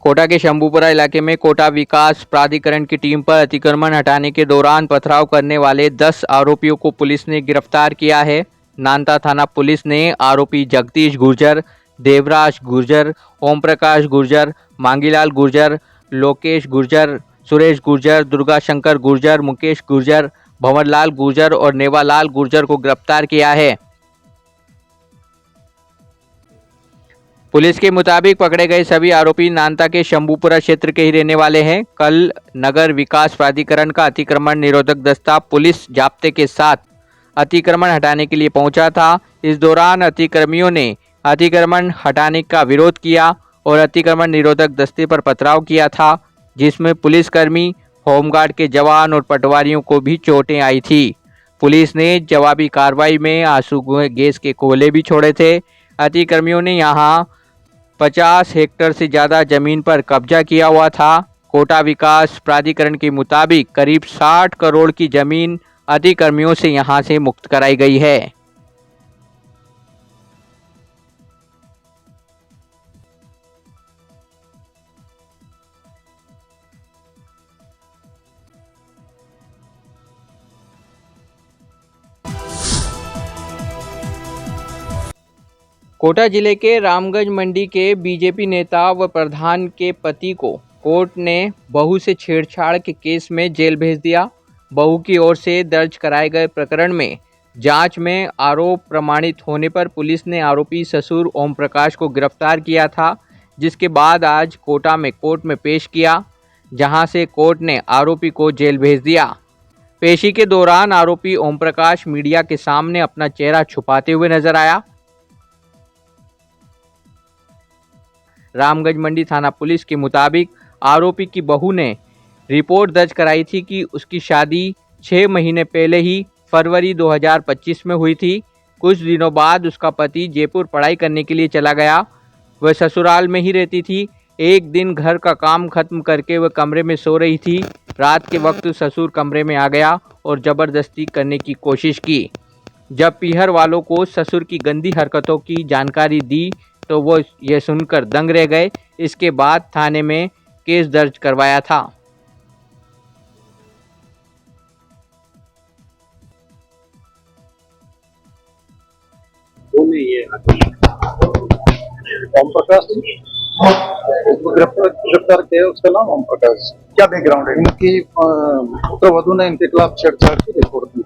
कोटा के शंभूपुरा इलाके में कोटा विकास प्राधिकरण की टीम पर अतिक्रमण हटाने के दौरान पथराव करने वाले 10 आरोपियों को पुलिस ने गिरफ्तार किया है। नांदा थाना पुलिस ने आरोपी जगदीश गुर्जर, देवराज गुर्जर, ओम प्रकाश गुर्जर, मांगीलाल गुर्जर, लोकेश गुर्जर, सुरेश गुर्जर, दुर्गा शंकर गुर्जर, मुकेश गुर्जर, भंवरलाल गुर्जर और नेवालाल गुर्जर को गिरफ्तार किया है। पुलिस के मुताबिक पकड़े गए सभी आरोपी नांदा के शंभूपुरा क्षेत्र के ही रहने वाले हैं। कल नगर विकास प्राधिकरण का अतिक्रमण निरोधक दस्ता पुलिस जाब्ते के साथ अतिक्रमण हटाने के लिए पहुंचा था। इस दौरान अतिक्रमियों ने अतिक्रमण हटाने का विरोध किया और अतिक्रमण निरोधक दस्ते पर पथराव किया था, जिसमें पुलिसकर्मी, होमगार्ड के जवान और पटवारियों को भी चोटें आई थी। पुलिस ने जवाबी कार्रवाई में आंसू गैस के गोले भी छोड़े थे। अतिक्रमियों ने यहां 50 हेक्टेयर से ज़्यादा जमीन पर कब्जा किया हुआ था। कोटा विकास प्राधिकरण के मुताबिक करीब 60 करोड़ की जमीन अतिक्रमियों से यहां से मुक्त कराई गई है। कोटा जिले के रामगंज मंडी के बीजेपी नेता व प्रधान के पति को कोर्ट ने बहू से छेड़छाड़ के केस में जेल भेज दिया। बहू की ओर से दर्ज कराए गए प्रकरण में जांच में आरोप प्रमाणित होने पर पुलिस ने आरोपी ससुर ओम प्रकाश को गिरफ्तार किया था, जिसके बाद आज कोटा में कोर्ट में पेश किया, जहां से कोर्ट ने आरोपी को जेल भेज दिया। पेशी के दौरान आरोपी ओम प्रकाश मीडिया के सामने अपना चेहरा छुपाते हुए नजर आया। रामगंज मंडी थाना पुलिस के मुताबिक आरोपी की बहू ने रिपोर्ट दर्ज कराई थी कि उसकी शादी 6 महीने पहले ही फरवरी 2025 में हुई थी। कुछ दिनों बाद उसका पति जयपुर पढ़ाई करने के लिए चला गया। वह ससुराल में ही रहती थी। एक दिन घर का काम खत्म करके वह कमरे में सो रही थी। रात के वक्त ससुर कमरे में आ गया और ज़बरदस्ती करने की कोशिश की। जब पीहर वालों को ससुर की गंदी हरकतों की जानकारी दी तो वो ये सुनकर दंग रह गए। इसके बाद थाने में केस दर्ज करवाया था। ओम प्रकाश गिरफ्तार किया, उसका नाम ओम प्रकाश। क्या बैकग्राउंड है इनकी? पुत्रवधू ने इनके खिलाफ छेड़छाड़ की रिपोर्ट दी।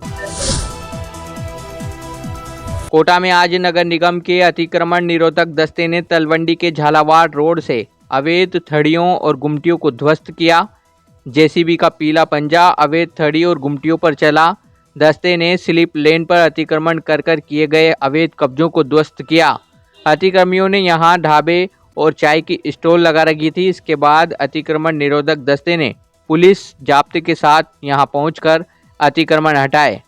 कोटा में आज नगर निगम के अतिक्रमण निरोधक दस्ते ने तलवंडी के झालावाड़ रोड से अवैध थड़ियों और गुमटियों को ध्वस्त किया। जेसीबी का पीला पंजा अवैध थड़ी और गुमटियों पर चला। दस्ते ने स्लिप लेन पर अतिक्रमण कर किए गए अवैध कब्जों को ध्वस्त किया। अतिक्रमियों ने यहां ढाबे और चाय की स्टॉल लगा रखी थी। इसके बाद अतिक्रमण निरोधक दस्ते ने पुलिस जाब्ते के साथ यहां पहुंचकर अतिक्रमण हटाए।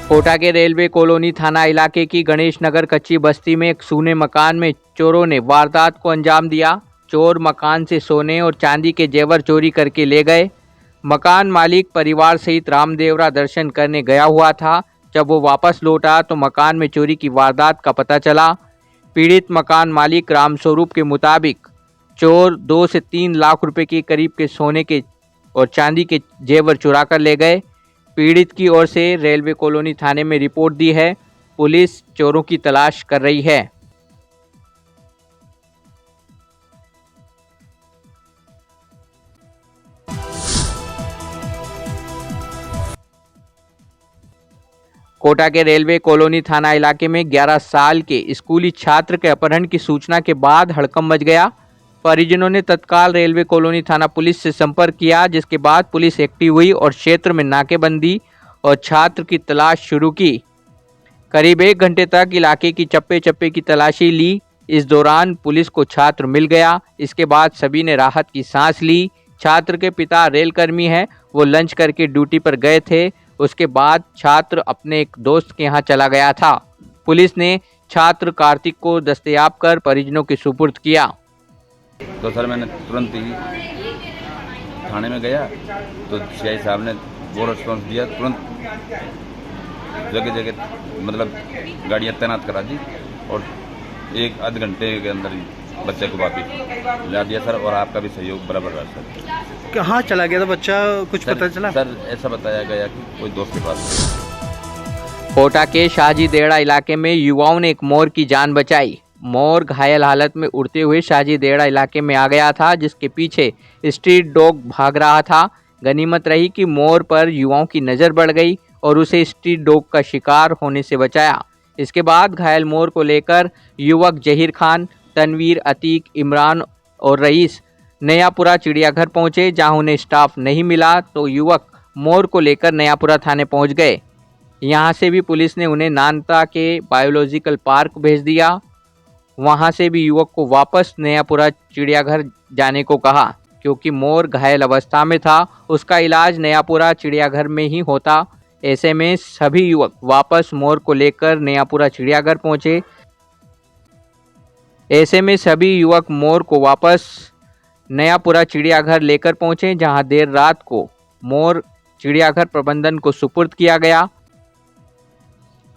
कोटा के रेलवे कॉलोनी थाना इलाके की गणेश नगर कच्ची बस्ती में एक सूने मकान में चोरों ने वारदात को अंजाम दिया। चोर मकान से सोने और चांदी के जेवर चोरी करके ले गए। मकान मालिक परिवार सहित रामदेवरा दर्शन करने गया हुआ था। जब वो वापस लौटा तो मकान में चोरी की वारदात का पता चला। पीड़ित मकान मालिक रामस्वरूप के मुताबिक चोर 2 से 3 लाख रुपए के करीब के सोने के और चांदी के जेवर चुरा कर ले गए। पीड़ित की ओर से रेलवे कॉलोनी थाने में रिपोर्ट दी है। पुलिस चोरों की तलाश कर रही है। कोटा के रेलवे कॉलोनी थाना इलाके में 11 साल के स्कूली छात्र के अपहरण की सूचना के बाद हड़कंप मच गया। परिजनों ने तत्काल रेलवे कॉलोनी थाना पुलिस से संपर्क किया, जिसके बाद पुलिस एक्टिव हुई और क्षेत्र में नाकेबंदी और छात्र की तलाश शुरू की। करीब 1 घंटे तक इलाके की चप्पे चप्पे की तलाशी ली। इस दौरान पुलिस को छात्र मिल गया। इसके बाद सभी ने राहत की सांस ली। छात्र के पिता रेलकर्मी हैं, वो लंच करके ड्यूटी पर गए थे। उसके बाद छात्र अपने एक दोस्त के यहाँ चला गया था। पुलिस ने छात्र कार्तिक को दस्तयाब कर परिजनों के सुपुर्द किया। तो सर मैंने तुरंत ही थाने में गया तो सीआई साहब ने वो रिस्पॉन्स दिया, तुरंत जगह जगह मतलब गाड़ियाँ तैनात करा दी और 1 आधे घंटे के अंदर ही बच्चे को वापिस ला दिया सर। और आपका भी सहयोग बराबर रहा सर। कहाँ चला गया था बच्चा, कुछ पता चला? सर ऐसा बताया गया कि कोई दोस्त के पास। कोटा के शाहजी देड़ा इलाके में युवाओं ने एक मोर की जान बचाई। मोर घायल हालत में उड़ते हुए शाहजी देड़ा इलाके में आ गया था, जिसके पीछे स्ट्रीट डॉग भाग रहा था। गनीमत रही कि मोर पर युवाओं की नज़र बढ़ गई और उसे स्ट्रीट डॉग का शिकार होने से बचाया। इसके बाद घायल मोर को लेकर युवक जहीर खान, तनवीर, अतीक, इमरान और रईस नयापुरा चिड़ियाघर पहुंचे, जहां उन्हें स्टाफ नहीं मिला तो युवक मोर को लेकर नयापुरा थाने पहुंच गए। यहां से भी पुलिस ने उन्हें नानता के बायोलॉजिकल पार्क भेज दिया। वहां से भी युवक को वापस नयापुरा चिड़ियाघर जाने को कहा, क्योंकि मोर घायल अवस्था में था। उसका इलाज नयापुरा चिड़ियाघर में ही होता। ऐसे में सभी युवक वापस मोर को लेकर नयापुरा चिड़ियाघर पहुंचे। नयापुरा चिड़ियाघर लेकर पहुंचे, जहां देर रात को मोर चिड़ियाघर प्रबंधन को सुपुर्द किया गया।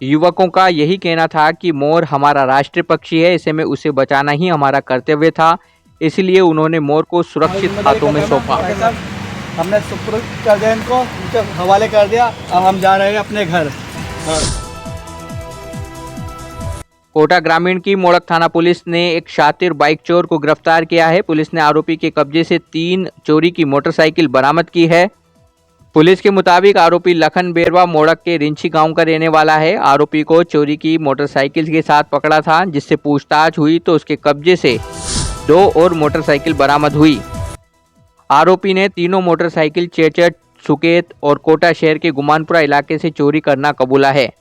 युवकों का यही कहना था कि मोर हमारा राष्ट्रीय पक्षी है, ऐसे में उसे बचाना ही हमारा कर्तव्य था, इसलिए उन्होंने मोर को सुरक्षित हाथों में सौंपा। हमने सुपुर्द कर दिया, इनको उनके हवाले कर दिया। अब हम जा रहे हैं अपने घर। कोटा ग्रामीण की मोड़क थाना पुलिस ने एक शातिर बाइक चोर को गिरफ्तार किया है। पुलिस ने आरोपी के कब्जे से 3 चोरी की मोटरसाइकिल बरामद की है। पुलिस के मुताबिक आरोपी लखन बेरवा मोड़क के रिंची गांव का रहने वाला है। आरोपी को चोरी की मोटरसाइकिल के साथ पकड़ा था, जिससे पूछताछ हुई तो उसके कब्जे से 2 और मोटरसाइकिल बरामद हुई। आरोपी ने तीनों मोटरसाइकिल चेचट, सुकेत और कोटा शहर के गुमानपुरा इलाके से चोरी करना कबूला है।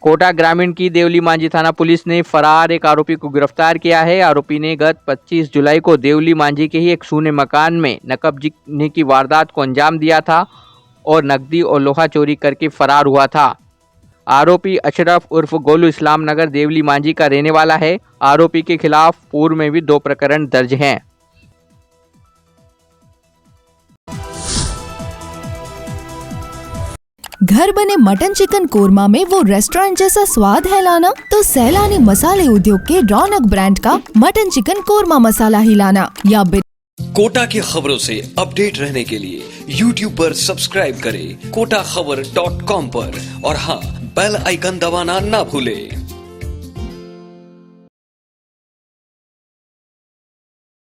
कोटा ग्रामीण की देवली मांझी थाना पुलिस ने फरार एक आरोपी को गिरफ्तार किया है। आरोपी ने गत 25 जुलाई को देवली मांझी के ही एक सूने मकान में नकबजनी की वारदात को अंजाम दिया था और नकदी और लोहा चोरी करके फरार हुआ था। आरोपी अशरफ उर्फ गोलू इस्लाम नगर देवली मांझी का रहने वाला है। आरोपी के खिलाफ पूर्व में भी 2 प्रकरण दर्ज हैं। घर बने मटन चिकन कोरमा में वो रेस्टोरेंट जैसा स्वाद है लाना, तो सैलानी मसाले उद्योग के रौनक ब्रांड का मटन चिकन कोरमा मसाला ही लाना। या कोटा की खबरों से अपडेट रहने के लिए YouTube पर सब्सक्राइब करें kotaKhabar.com पर और हाँ, बेल आइकन दबाना ना भूले।